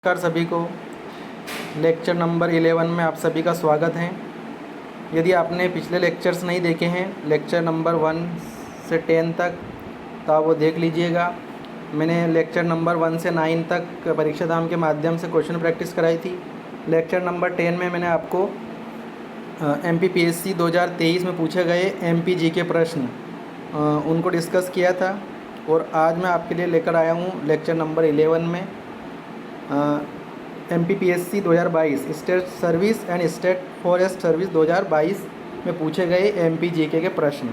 नमस्कार सभी को। लेक्चर नंबर 11 में आप सभी का स्वागत है। यदि आपने पिछले लेक्चर्स नहीं देखे हैं लेक्चर नंबर 1 से 10 तक तो आप वो देख लीजिएगा। मैंने लेक्चर नंबर 1 से 9 तक परीक्षा धाम के माध्यम से क्वेश्चन प्रैक्टिस कराई थी। लेक्चर नंबर 10 में मैंने आपको MPPSC 2023 में पूछे गए MPG के प्रश्न उनको डिस्कस किया था। और आज मैं आपके लिए लेकर आया हूँ लेक्चर नंबर 11 में MPPSC 2022 state service and state forest service 2022 में पूछे गए MPGK के प्रश्न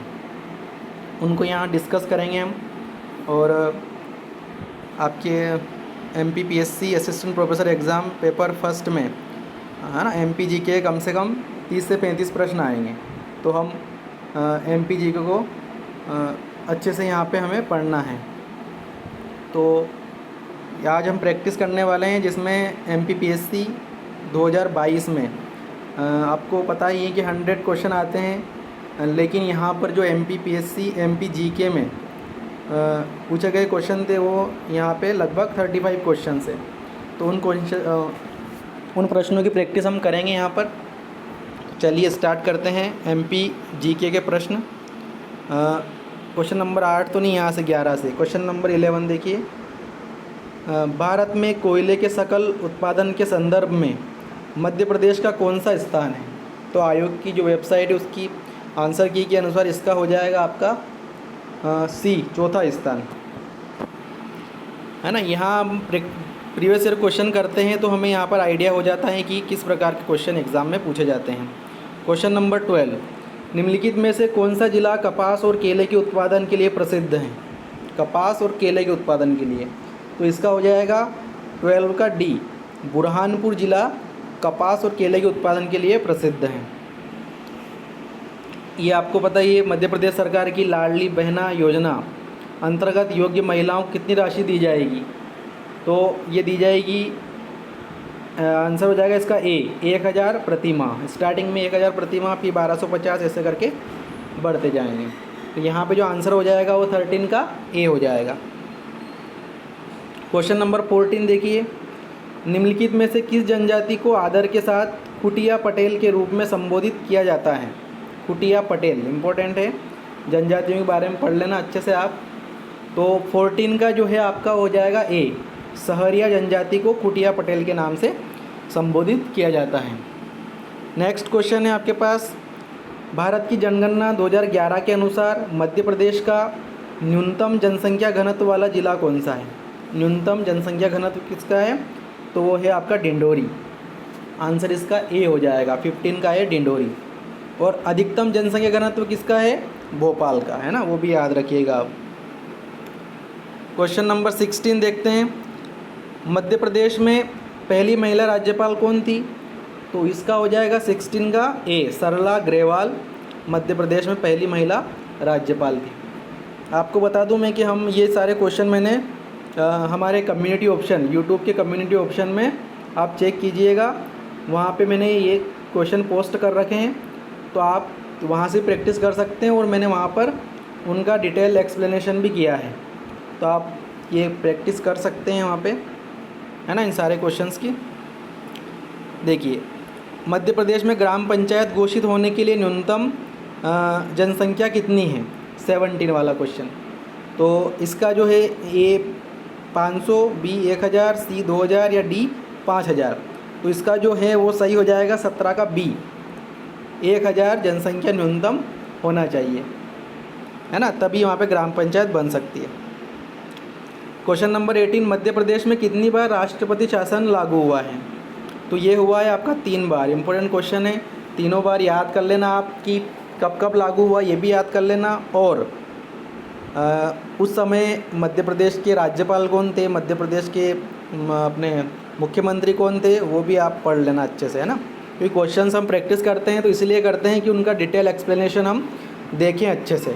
उनको यहाँ डिस्कस करेंगे हम। और आपके MPPSC assistant professor exam paper first में है ना MPGK कम से कम 30 से 35 प्रश्न आएंगे। तो हम MPGK को अच्छे से यहाँ पे हमें पढ़ना है। तो आज हम प्रैक्टिस करने वाले हैं जिसमें MPPSC 2022 में आपको पता ही है कि 100 क्वेश्चन आते हैं, लेकिन यहाँ पर जो MPPSC MPGK में पूछे गए क्वेश्चन थे वो यहाँ पे लगभग 35 क्वेश्चन है। तो उन प्रश्नों की प्रैक्टिस हम करेंगे यहाँ पर। चलिए स्टार्ट करते हैं MPGK के प्रश्न। क्वेश्चन नंबर 8 तो नहीं, यहाँ से 11 से क्वेश्चन नंबर 11 देखिए। भारत में कोयले के सकल उत्पादन के संदर्भ में मध्य प्रदेश का कौन सा स्थान है? तो आयोग की जो वेबसाइट है उसकी आंसर की के अनुसार इसका हो जाएगा आपका सी, चौथा स्थान है ना। यहाँ हम प्रीवियस ईयर क्वेश्चन करते हैं तो हमें यहाँ पर आइडिया हो जाता है कि किस प्रकार के क्वेश्चन एग्ज़ाम में पूछे जाते हैं। क्वेश्चन नंबर 12, निम्नलिखित में से कौन सा जिला कपास और केले के उत्पादन के लिए प्रसिद्ध है? कपास और केले के उत्पादन के लिए, तो इसका हो जाएगा 12 का डी, बुरहानपुर जिला कपास और केले के उत्पादन के लिए प्रसिद्ध है। ये आपको पता ही है, मध्य प्रदेश सरकार की लाडली बहना योजना अंतर्गत योग्य महिलाओं को कितनी राशि दी जाएगी? तो ये दी जाएगी, आंसर हो जाएगा इसका ए, 1000 प्रति माह। स्टार्टिंग में 1000 प्रति माह, फिर 1250 ऐसे करके बढ़ते जाएंगे। तो यहाँ पे जो आंसर हो जाएगा वो 13 का ए हो जाएगा। क्वेश्चन नंबर 14 देखिए, निम्नलिखित में से किस जनजाति को आदर के साथ खुटिया पटेल के रूप में संबोधित किया जाता है? खुटिया पटेल इम्पोर्टेंट है, जनजातियों के बारे में पढ़ लेना अच्छे से आप। तो 14 का जो है आपका हो जाएगा ए, सहरिया जनजाति को खुटिया पटेल के नाम से संबोधित किया जाता है। नेक्स्ट क्वेश्चन है आपके पास, भारत की जनगणना 2011 के अनुसार मध्य प्रदेश का न्यूनतम जनसंख्या घनत्व वाला जिला कौन सा है? न्यूनतम जनसंख्या घनत्व किसका है? तो वो है आपका डिंडोरी। आंसर इसका ए हो जाएगा, 15 का है डिंडोरी। और अधिकतम जनसंख्या घनत्व किसका है? भोपाल का है ना, वो भी याद रखिएगा आप। क्वेश्चन नंबर 16 देखते हैं, मध्य प्रदेश में पहली महिला राज्यपाल कौन थी? तो इसका हो जाएगा 16 का ए, सरला ग्रेवाल मध्य प्रदेश में पहली महिला राज्यपाल थी। आपको बता दूं मैं कि हम ये सारे क्वेश्चन मैंने हमारे कम्युनिटी ऑप्शन, यूट्यूब के कम्युनिटी ऑप्शन में आप चेक कीजिएगा, वहाँ पे मैंने ये क्वेश्चन पोस्ट कर रखे हैं, तो आप वहाँ से प्रैक्टिस कर सकते हैं। और मैंने वहाँ पर उनका डिटेल एक्सप्लेनेशन भी किया है, तो आप ये प्रैक्टिस कर सकते हैं वहाँ पे, है ना, इन सारे क्वेश्चंस की। देखिए, मध्य प्रदेश में ग्राम पंचायत घोषित होने के लिए न्यूनतम जनसंख्या कितनी है? 17 वाला क्वेश्चन। तो इसका जो है ए 500, बी 1000, सी 2000 या डी 5000। तो इसका जो है वो सही हो जाएगा 17 का बी, 1000 जनसंख्या न्यूनतम होना चाहिए, है ना, तभी वहाँ पे ग्राम पंचायत बन सकती है। क्वेश्चन नंबर 18, मध्य प्रदेश में कितनी बार राष्ट्रपति शासन लागू हुआ है? तो ये हुआ है आपका 3 बार। इंपॉर्टेंट क्वेश्चन है, तीनों बार याद कर लेना आप कि कब कब लागू हुआ, ये भी याद कर लेना। और उस समय मध्य प्रदेश के राज्यपाल कौन थे, मध्य प्रदेश के अपने मुख्यमंत्री कौन थे, वो भी आप पढ़ लेना अच्छे से, है ना। क्योंकि क्वेश्चंस हम प्रैक्टिस करते हैं तो इसलिए करते हैं कि उनका डिटेल एक्सप्लेनेशन हम देखें अच्छे से।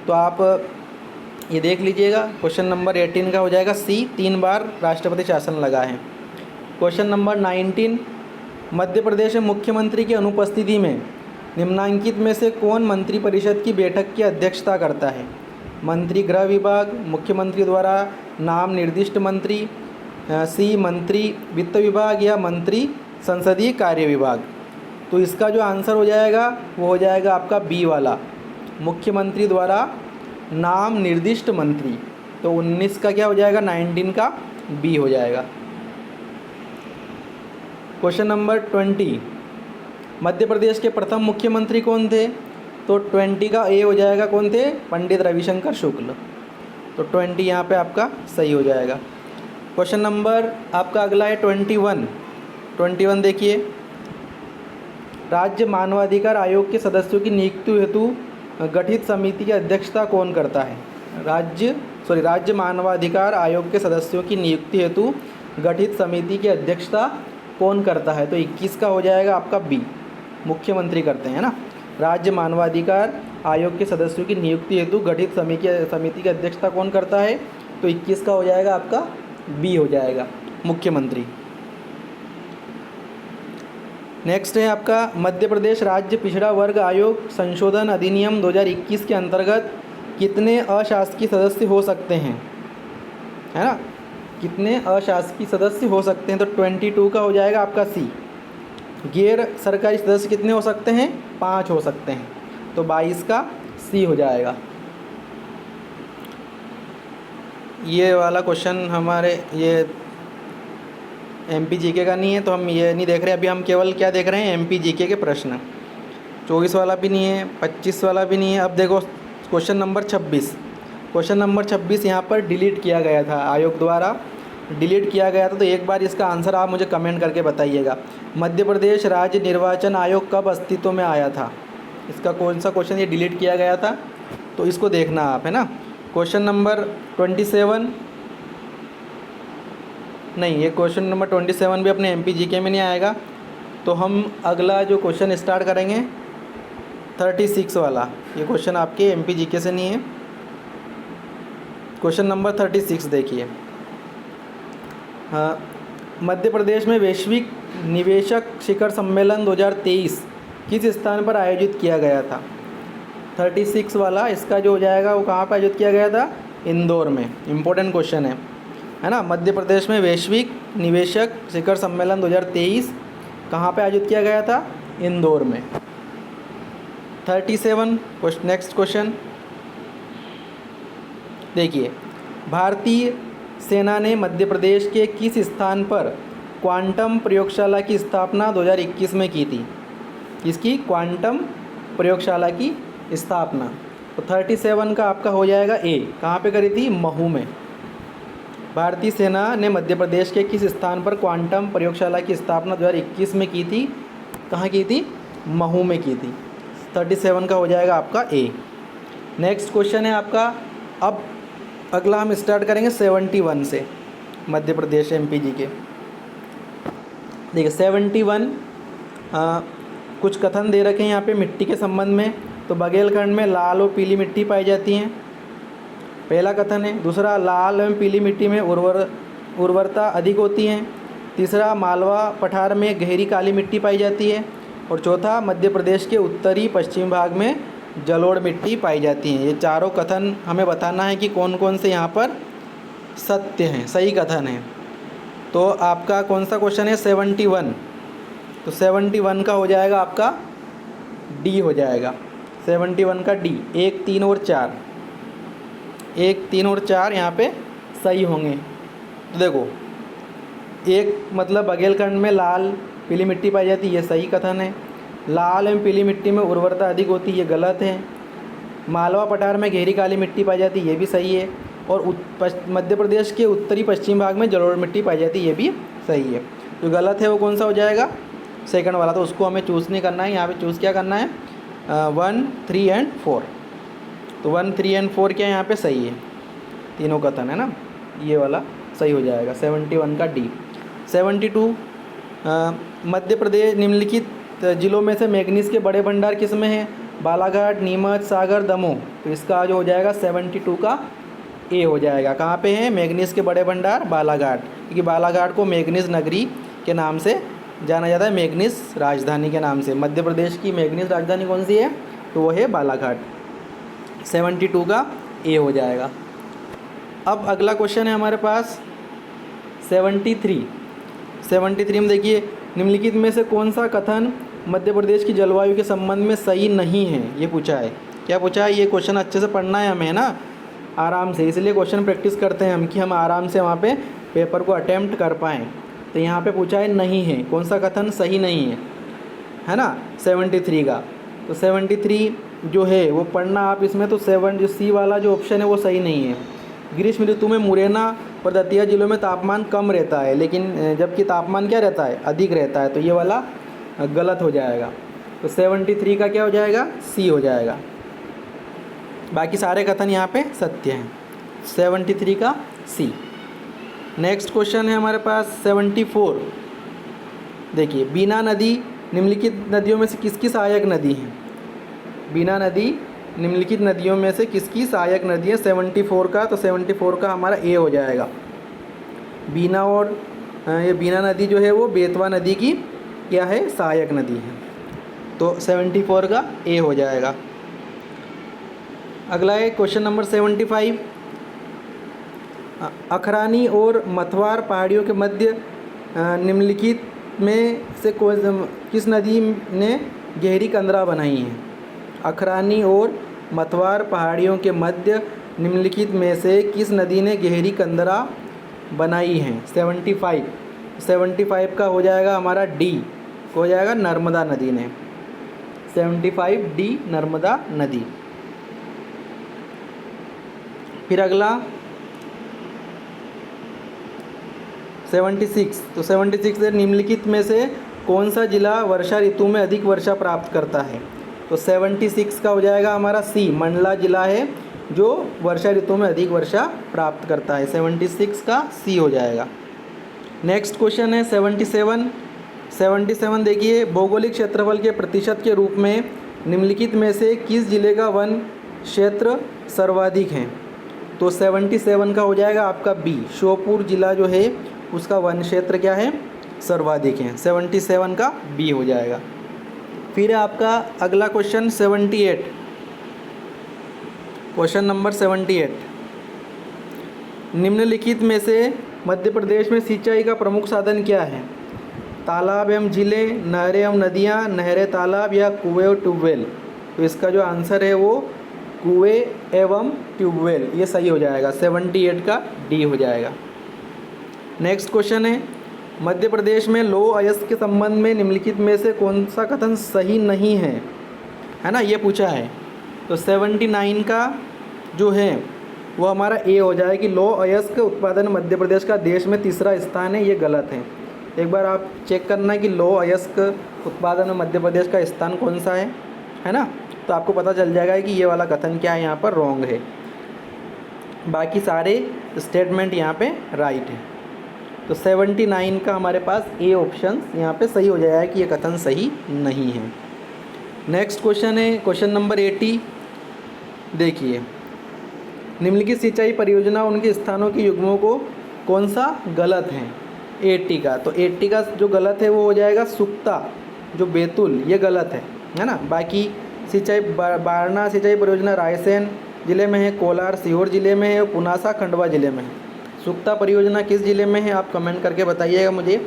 तो आप ये देख लीजिएगा, क्वेश्चन नंबर 18 का हो जाएगा सी, 3 बार राष्ट्रपति शासन लगा है। क्वेश्चन नंबर 19, मध्य प्रदेश में मुख्यमंत्री की अनुपस्थिति में निम्नांकित में से कौन मंत्रिपरिषद की बैठक की अध्यक्षता करता है? मंत्री गृह विभाग, मुख्यमंत्री द्वारा नाम निर्दिष्ट मंत्री, सी मंत्री वित्त विभाग या मंत्री संसदीय कार्य विभाग। तो इसका जो आंसर हो जाएगा वो हो जाएगा आपका बी वाला, मुख्यमंत्री द्वारा नाम निर्दिष्ट मंत्री। तो 19 का क्या हो जाएगा, 19 का बी हो जाएगा। क्वेश्चन नंबर 20, मध्य प्रदेश के प्रथम मुख्यमंत्री कौन थे? तो 20 का ए हो जाएगा, कौन थे? पंडित रविशंकर शुक्ल। तो 20 यहाँ पे आपका सही हो जाएगा। क्वेश्चन नंबर आपका अगला है 21 देखिए, राज्य मानवाधिकार आयोग के सदस्यों की नियुक्ति हेतु गठित समिति की अध्यक्षता कौन करता है? राज्य मानवाधिकार आयोग के सदस्यों की नियुक्ति हेतु गठित समिति की अध्यक्षता कौन करता है? तो 21 का हो जाएगा आपका बी, मुख्यमंत्री करते हैं ना। राज्य मानवाधिकार आयोग के सदस्यों की नियुक्ति हेतु गठित समिति की अध्यक्षता कौन करता है? तो 21 का हो जाएगा आपका बी हो जाएगा, मुख्यमंत्री। नेक्स्ट है आपका मध्य प्रदेश राज्य पिछड़ा वर्ग आयोग संशोधन अधिनियम 2021 के अंतर्गत कितने अशासकीय सदस्य हो सकते हैं, है ना? कितने अशासकीय सदस्य हो सकते हैं? तो 22 का हो जाएगा आपका सी। गैर सरकारी सदस्य कितने हो सकते हैं? 5 हो सकते हैं। तो 22 का सी हो जाएगा। ये वाला क्वेश्चन हमारे ये एमपी जीके का नहीं है, तो हम ये नहीं देख रहे। अभी हम केवल क्या देख रहे हैं? एमपी जीके के प्रश्न। 24 वाला भी नहीं है, 25 वाला भी नहीं है। अब देखो क्वेश्चन नंबर 26। क्वेश्चन नंबर 26 यहाँ पर डिलीट किया गया था, आयोग द्वारा डिलीट किया गया था। तो एक बार इसका आंसर आप मुझे कमेंट करके बताइएगा। मध्य प्रदेश राज्य निर्वाचन आयोग कब अस्तित्व में आया था? इसका कौन सा क्वेश्चन ये डिलीट किया गया था? तो इसको देखना आप, है ना। क्वेश्चन नंबर 27 नहीं, ये क्वेश्चन नंबर 27 भी अपने एमपी जीके में नहीं आएगा। तो हम अगला जो क्वेश्चन स्टार्ट करेंगे 36 वाला। ये क्वेश्चन आपके एमपी जीके से नहीं है। क्वेश्चन नंबर 36 देखिए, मध्य प्रदेश में वैश्विक निवेशक शिखर सम्मेलन 2023 किस स्थान पर आयोजित किया गया था? 36 वाला इसका जो हो जाएगा वो कहाँ पर आयोजित किया गया था? इंदौर में। इम्पोर्टेंट क्वेश्चन है ना। मध्य प्रदेश में वैश्विक निवेशक शिखर सम्मेलन 2023 कहाँ पे आयोजित किया गया था? इंदौर में। 37 नेक्स्ट क्वेश्चन देखिए, भारतीय सेना ने मध्य प्रदेश के किस स्थान पर क्वांटम प्रयोगशाला की स्थापना 2021 में की थी? इसकी क्वांटम प्रयोगशाला की स्थापना। तो 37 का आपका हो जाएगा ए। कहाँ पे करी थी? महू में। भारतीय सेना ने मध्य प्रदेश के किस स्थान पर क्वांटम प्रयोगशाला की स्थापना 2021 में की थी? कहाँ की थी? महू में की थी। 37 का हो जाएगा आपका ए। नेक्स्ट क्वेश्चन है आपका, अब अगला हम स्टार्ट करेंगे 71 से, मध्य प्रदेश एमपी जी के। देखिए 71 कुछ कथन दे रखे हैं यहाँ पे मिट्टी के संबंध में। तो बघेलखंड में लाल और पीली मिट्टी पाई जाती हैं, पहला कथन है। दूसरा, लाल एवं पीली मिट्टी में उर्वरता अधिक होती है। तीसरा, मालवा पठार में गहरी काली मिट्टी पाई जाती है। और चौथा, मध्य प्रदेश के उत्तरी पश्चिम भाग में जलोढ़ मिट्टी पाई जाती है। ये चारों कथन हमें बताना है कि कौन कौन से यहाँ पर सत्य हैं, सही कथन है। तो आपका कौन सा क्वेश्चन है? 71। तो 71 का हो जाएगा आपका डी हो जाएगा। 71 का डी। 1, 3 और 4, 1, 3 और 4 यहाँ पे सही होंगे। तो देखो, एक मतलब बघेलखंड में लाल पीली मिट्टी पाई जाती है, ये सही कथन है। लाल एवं पीली मिट्टी में उर्वरता अधिक होती है, ये गलत है। मालवा पठार में गहरी काली मिट्टी पाई जाती है, ये भी सही है। और मध्य प्रदेश के उत्तरी पश्चिम भाग में जलोढ़ मिट्टी पाई जाती है, ये भी सही है। जो गलत है वो कौन सा हो जाएगा? सेकंड वाला। तो उसको हमें चूज़ नहीं करना है, यहाँ पे चूज़ क्या करना है? 1, 3 एंड 4। तो 1, 3 एंड 4 क्या यहाँ पे सही है? तीनों कथन है ना, ये वाला सही हो जाएगा। 71 का डी। 72 मध्य प्रदेश निम्नलिखित जिलों में से मैग्नीज के बड़े भंडार किस में है? बालाघाट, नीमच, सागर, दमोह। तो इसका जो हो जाएगा 72 का ए हो जाएगा। कहाँ पे है मैग्नीज के बड़े भंडार? बालाघाट, क्योंकि बालाघाट को मैग्नीज नगरी के नाम से जाना जाता है, मैग्नीज राजधानी के नाम से। मध्य प्रदेश की मैग्नीज राजधानी कौन सी है? तो वो है बालाघाट। 72 का ए हो जाएगा। अब अगला क्वेश्चन है हमारे पास 73 में देखिए, निम्नलिखित में से कौन सा कथन मध्य प्रदेश की जलवायु के संबंध में सही नहीं है, ये पूछा है। क्या पूछा है, ये क्वेश्चन अच्छे से पढ़ना है हमें ना, आराम से, इसलिए क्वेश्चन प्रैक्टिस करते हैं हम कि हम आराम से वहाँ पे पेपर को अटेम्प्ट कर पाएँ। तो यहाँ पे पूछा है नहीं है, कौन सा कथन सही नहीं है ना, 73 का। तो 73 जो है वो पढ़ना आप इसमें, तो 7 जो सी वाला जो ऑप्शन है वो सही नहीं है। ग्रीष्म ऋतु में मुरैना और दतिया जिलों में तापमान कम रहता है, लेकिन जबकि तापमान क्या रहता है, अधिक रहता है, तो ये वाला गलत हो जाएगा। तो 73 का क्या हो जाएगा, सी हो जाएगा। बाकी सारे कथन यहाँ पे सत्य हैं, 73 का सी। नेक्स्ट क्वेश्चन है हमारे पास 74। देखिए, बीना नदी निम्नलिखित नदियों में से किसकी सहायक नदी है। बीना नदी निम्नलिखित नदियों में से किसकी सहायक नदी है, 74 का। तो 74 का हमारा ए हो जाएगा। बीना और ये बीना नदी जो है वो बेतवा नदी की क्या है, सहायक नदी है। तो 74 का ए हो जाएगा। अगला है क्वेश्चन नंबर 75। अखरानी और मथवार पहाड़ियों के मध्य निम्नलिखित में से किस नदी ने गहरी कंदरा बनाई है। अखरानी और मथवार पहाड़ियों के मध्य निम्नलिखित में से किस नदी ने गहरी कंदरा बनाई है। 75 का हो जाएगा हमारा डी, हो जाएगा नर्मदा नदी ने। 75 डी, नर्मदा नदी। फिर अगला 76। तो 76 है, निम्नलिखित में से कौन सा जिला वर्षा ऋतु में अधिक वर्षा प्राप्त करता है। तो 76 का हो जाएगा हमारा सी, मंडला जिला है जो वर्षा ऋतु में अधिक वर्षा प्राप्त करता है। 76 का सी हो जाएगा। नेक्स्ट क्वेश्चन है 77 देखिए, भौगोलिक क्षेत्रफल के प्रतिशत के रूप में निम्नलिखित में से किस जिले का वन क्षेत्र सर्वाधिक है। तो 77 का हो जाएगा आपका बी, श्योपुर जिला जो है उसका वन क्षेत्र क्या है, सर्वाधिक है। 77 का बी हो जाएगा। फिर आपका अगला क्वेश्चन 78, क्वेश्चन नंबर 78। निम्नलिखित में से मध्य प्रदेश में सिंचाई का प्रमुख साधन क्या है। तालाब एवं झीलें, नहरें एवं नदियाँ, नहरें तालाब या कुएं और ट्यूबवेल। तो इसका जो आंसर है वो कुएं एवं ट्यूबवेल, ये सही हो जाएगा। 78 का डी हो जाएगा। नेक्स्ट क्वेश्चन है, मध्य प्रदेश में लौह अयस्क के संबंध में निम्नलिखित में से कौन सा कथन सही नहीं है ना, ये पूछा है। तो 79 का जो है वो हमारा ए हो जाए कि लौह अयस्क उत्पादन मध्य प्रदेश का देश में तीसरा स्थान है, ये गलत है। एक बार आप चेक करना कि लौह अयस्क उत्पादन में मध्य प्रदेश का स्थान कौन सा है ना, तो आपको पता चल जाएगा कि ये वाला कथन क्या है, यहाँ पर रॉन्ग है। बाकी सारे स्टेटमेंट यहाँ पे राइट है। तो 79 का हमारे पास ए ऑप्शन यहाँ पे सही हो जाएगा कि ये कथन सही नहीं है। नेक्स्ट क्वेश्चन है क्वेश्चन नंबर 80। देखिए, निम्नलिखित सिंचाई परियोजना उनके स्थानों के युग्मों को कौन सा गलत है। 80 का, तो 80 का जो गलत है वो हो जाएगा सुक्ता जो बैतूल, ये गलत है ना। बाकी सिंचाई बारना सिंचाई परियोजना रायसेन जिले में है, कोलार सीहोर जिले में है और पुनासा खंडवा जिले में है। सुक्ता परियोजना किस जिले में है, आप कमेंट करके बताइएगा मुझे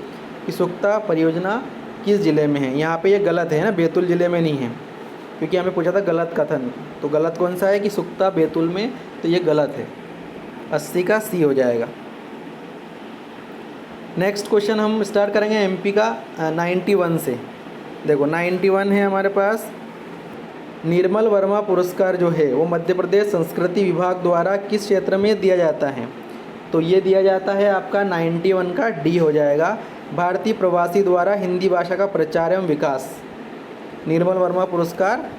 कि सुक्ता परियोजना किस जिले में है। यहाँ पे ये गलत है ना, बैतूल जिले में नहीं है, क्योंकि हमें पूछा था गलत कथन। तो गलत कौन सा है कि सुक्ता बैतूल में, तो ये गलत है। 80 का सी हो जाएगा। नेक्स्ट क्वेश्चन हम स्टार्ट करेंगे एमपी का 91 से। देखो 91 है हमारे पास, निर्मल वर्मा पुरस्कार जो है वो मध्य प्रदेश संस्कृति विभाग द्वारा किस क्षेत्र में दिया जाता है। तो ये दिया जाता है आपका 91 का डी हो जाएगा, भारतीय प्रवासी द्वारा हिंदी भाषा का प्रचार एवं विकास। निर्मल वर्मा पुरस्कार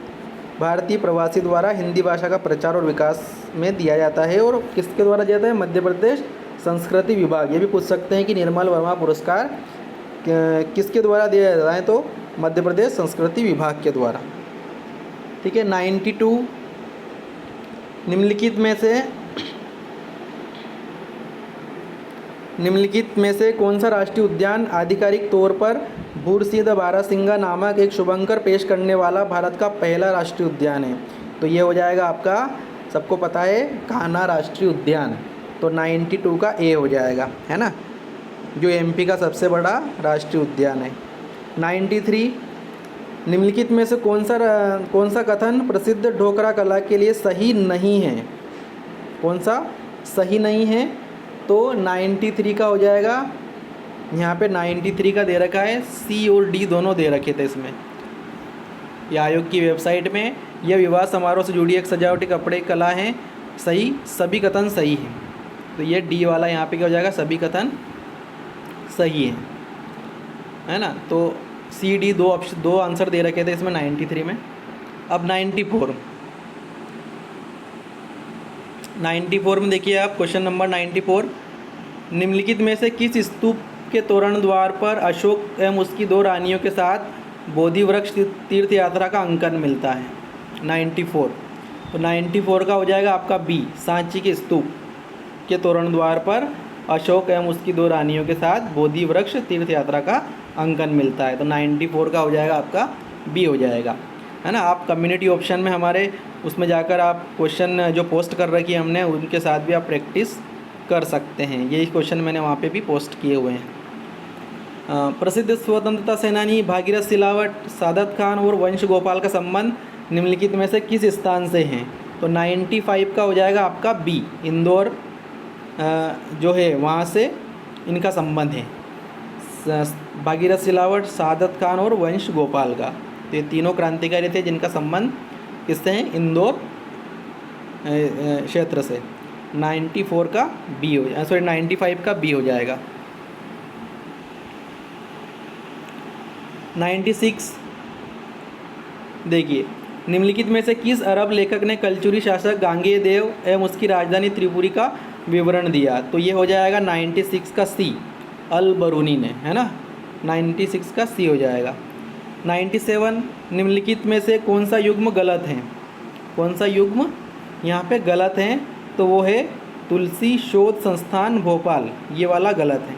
भारतीय प्रवासी द्वारा हिंदी भाषा का प्रचार और विकास में दिया जाता है। और किसके द्वारा दिया जाता है, मध्य प्रदेश संस्कृति विभाग। ये भी पूछ सकते हैं कि निर्मल वर्मा पुरस्कार किसके द्वारा दिया जाता है, तो मध्य प्रदेश संस्कृति विभाग के द्वारा। ठीक है। 92, निम्नलिखित में से कौन सा राष्ट्रीय उद्यान आधिकारिक तौर पर भूरसिंह बारासिंगा नामक एक शुभंकर पेश करने वाला भारत का पहला राष्ट्रीय उद्यान है। तो ये हो जाएगा आपका, सबको पता है, कान्हा राष्ट्रीय उद्यान। तो 92 का ए हो जाएगा, है ना। जो एमपी का सबसे बड़ा राष्ट्रीय उद्यान है। 93, निम्नलिखित में से कौन सा कथन प्रसिद्ध ढोकरा कला के लिए सही नहीं है? कौन सा सही नहीं है? तो 93 का हो जाएगा, यहाँ पे 93 का दे रखा है, सी और डी दोनों दे रखे थे इसमें। यह आयोग की वेबसाइट में, यह विवाह समारोह से जुड़ी एक सजावटी कपड़े कला है, सही, सभी कथन सही है। तो ये डी वाला यहाँ पे क्या हो जाएगा, सभी कथन सही है ना। तो सी डी दो आंसर दे रखे थे इसमें 93 में। अब 94 में देखिए आप, क्वेश्चन नंबर 94, निम्नलिखित में से किस स्तूप के तोरण द्वार पर अशोक एवं उसकी 2 रानियों के साथ बोधि वृक्ष तीर्थ यात्रा का अंकन मिलता है? 94, तो 94 का हो जाएगा आपका बी, सांची के स्तूप के तोरण द्वार पर अशोक एवं उसकी 2 रानियों के साथ बोधि वृक्ष तीर्थ यात्रा का अंकन मिलता है। तो 94 का हो जाएगा आपका बी हो जाएगा, है ना। आप कम्युनिटी ऑप्शन में हमारे उसमें जाकर आप क्वेश्चन जो पोस्ट कर रखी है हमने, उनके साथ भी आप प्रैक्टिस कर सकते हैं। यही क्वेश्चन मैंने वहाँ पे भी पोस्ट किए हुए हैं। प्रसिद्ध स्वतंत्रता सेनानी भागीरथ सिलावट, सादत खान और वंश गोपाल का संबंध निम्नलिखित में से किस स्थान से हैं? तो 95 का हो जाएगा आपका बी, इंदौर जो है वहाँ से इनका संबंध है, भागीरथ सिलावट, सादत खान और वंश गोपाल का। तो ये तीनों क्रांतिकारी थे जिनका संबंध किससे है? इंदौर क्षेत्र से। 94 का बी हो, 95 का बी हो जाएगा। 96 देखिए, निम्नलिखित में से किस अरब लेखक ने कलचुरी शासक गांगेय देव एवं उसकी राजधानी त्रिपुरी का विवरण दिया? तो ये हो जाएगा 96 का सी, अल बरूनी ने, है ना। 96 का सी हो जाएगा। 97, निम्नलिखित में से कौन सा युग्म गलत है? कौन सा युग्म यहाँ पे गलत है? तो वो है तुलसी शोध संस्थान भोपाल, ये वाला गलत है।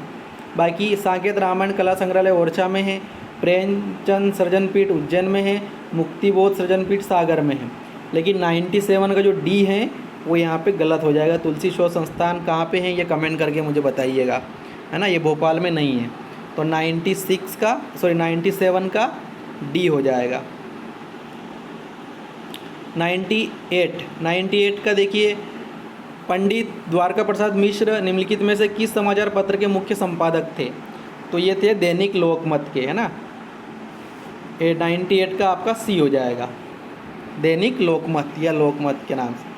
बाकी साकेत रामायण कला संग्रहालय ओरछा में है, प्रेमचंद सृजन पीठ उज्जैन में है, मुक्तिबोध सृजन पीठ सागर में है। लेकिन 97 का जो डी है वो यहाँ पे गलत हो जाएगा। तुलसी शोध संस्थान कहाँ पे है ये कमेंट करके मुझे बताइएगा, है ना। ये भोपाल में नहीं है। तो 97 का डी हो जाएगा। 98 का देखिए, पंडित द्वारका प्रसाद मिश्र निम्नलिखित में से किस समाचार पत्र के मुख्य संपादक थे? तो ये थे दैनिक लोकमत के, है ना। 98 का आपका सी हो जाएगा, दैनिक लोकमत या लोकमत के नाम से।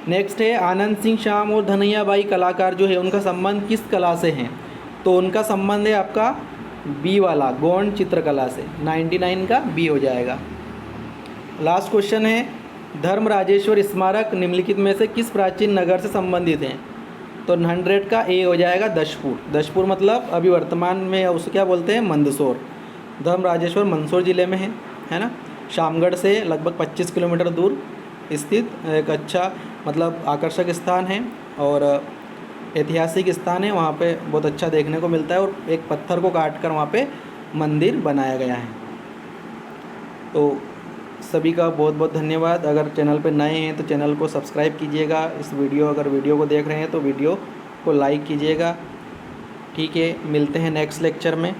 नेक्स्ट है आनंद सिंह श्याम और धनैया बाई कलाकार जो है उनका संबंध किस कला से है? तो उनका संबंध है आपका बी वाला, गौण चित्रकला से। 99 का बी हो जाएगा। लास्ट क्वेश्चन है, धर्म राजेश्वर स्मारक निम्नलिखित में से किस प्राचीन नगर से संबंधित हैं? तो 100 का ए हो जाएगा, दशपुर। दशपुर मतलब अभी वर्तमान में उसे क्या बोलते हैं? मंदसौर। धर्म राजेश्वर मंदसौर ज़िले में है ना। शामगढ़ से लगभग 25 किलोमीटर दूर स्थित एक अच्छा मतलब आकर्षक स्थान है और ऐतिहासिक स्थान है। वहाँ पे बहुत अच्छा देखने को मिलता है और एक पत्थर को काट कर वहाँ पे मंदिर बनाया गया है। तो सभी का बहुत बहुत धन्यवाद। अगर चैनल पे नए हैं तो चैनल को सब्सक्राइब कीजिएगा। अगर वीडियो को देख रहे हैं तो वीडियो को लाइक कीजिएगा। ठीक है, मिलते हैं नेक्स्ट लेक्चर में।